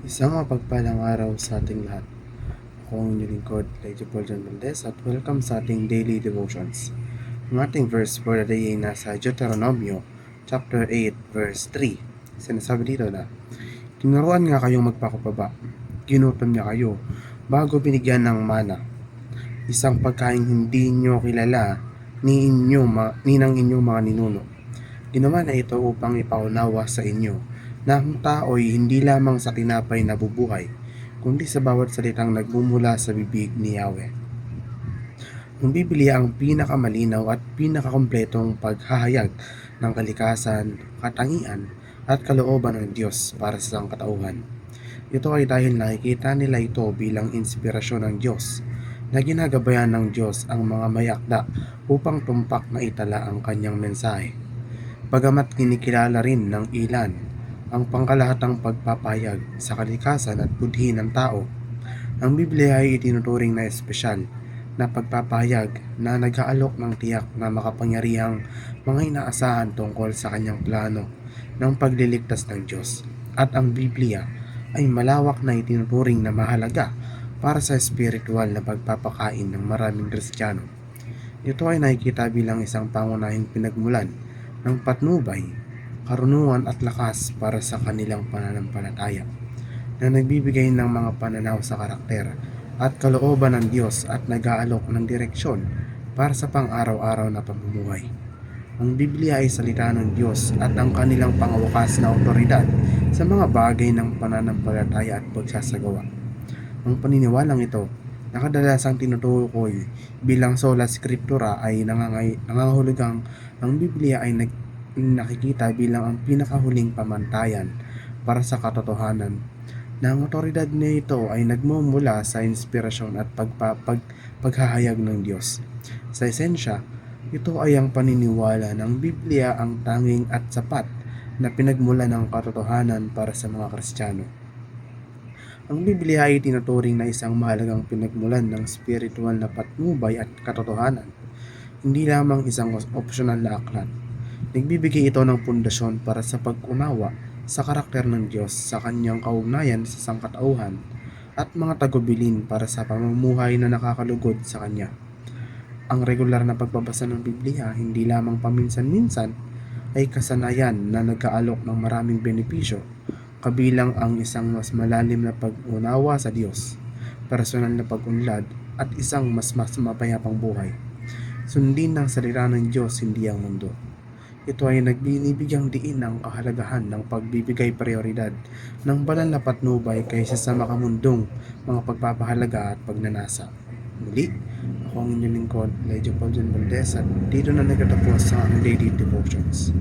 Isang mapagpalang araw sa ating lahat. Ako ang inyong lingkod, Lady Paul John Valdez, at welcome sa ating daily devotions. Ang ating verse for the day ay nasa Deuteronomio chapter 8, verse 3. Sinasabi dito na, "Tinuruan nga kayong magpakubaba, ginutom niya kayo, bago binigyan ng mana, isang pagkain hindi nyo kilala ni ng inyong mga ninuno. Ginawa na ito upang ipaunawa sa inyo na ang tao'y hindi lamang sa tinapay nabubuhay, kundi sa bawat salitang nagmumula sa bibig ni Yahweh." Ang Biblia ang pinakamalinaw at pinakakompletong paghahayag ng kalikasan, katangian, at kalooban ng Diyos para sa sangkatauhan. Ito ay dahil nakikita nila ito bilang inspirasyon ng Diyos na ginagabayan ng Diyos ang mga mayakda upang tumpak na itala ang kanyang mensahe. Bagamat kinikilala rin ng ilan ang pangkalahatang pagpapahayag sa kalikasan at budhi ng tao, ang Biblia ay itinuturing na espesyal na pagpapahayag na nag-aalok ng tiyak na makapangyarihang mga inaasahan tungkol sa kanyang plano ng pagliligtas ng Diyos. At ang Biblia ay malawak na itinuturing na mahalaga para sa espiritual na pagpapakain ng maraming Kristiyano. Ito ay nakikita bilang isang pangunahing pinagmulan ng patnubay, karunungan at lakas para sa kanilang pananampalataya, na nagbibigay ng mga pananaw sa karakter at kalooban ng Diyos at nag-aalok ng direksyon para sa pang-araw-araw na pamumuhay. Ang Biblia ay salita ng Diyos at ang kanilang pangwakas na otoridad sa mga bagay ng pananampalataya at pagsasagawa. Ang paniniwalang ito na kadalasang tinutukoy bilang sola scriptura ay nangangahulugang ang Biblia ay nakikita bilang ang pinakahuling pamantayan para sa katotohanan, na ang otoridad nito ay nagmumula sa inspirasyon at paghahayag ng Diyos. Sa esensya, ito ay ang paniniwala ng Biblia ang tanging at sapat na pinagmula ng katotohanan para sa mga Kristiyano. Ang Biblia ay tinuturing na isang mahalagang pinagmulan ng spiritual na patnubay at katotohanan, hindi lamang isang opsyonal na aklat. Nagbibigay ito ng pundasyon para sa pag-unawa sa karakter ng Diyos sa kanyang kaugnayan sa sangkatauhan at mga tagubilin para sa pamumuhay na nakakalugod sa kanya. Ang regular na pagbabasa ng Biblia hindi lamang paminsan-minsan ay kasanayan na nag-aalok ng maraming benepisyo, kabilang ang isang mas malalim na pag-unawa sa Diyos, personal na pag-unlad, at isang mas mapayapang buhay. Sundin ng salita ng Diyos, hindi ang mundo. Ito ay nagbinibigyang diin ng kahalagahan ng pagbibigay prioridad ng banal na patnubay kaysa sa makamundong mga pagpapahalaga at pagnanasa. Muli, ako ang inyong lingkod, Lady Paul John Valdez, at dito na nagtatapos sa aking daily devotions.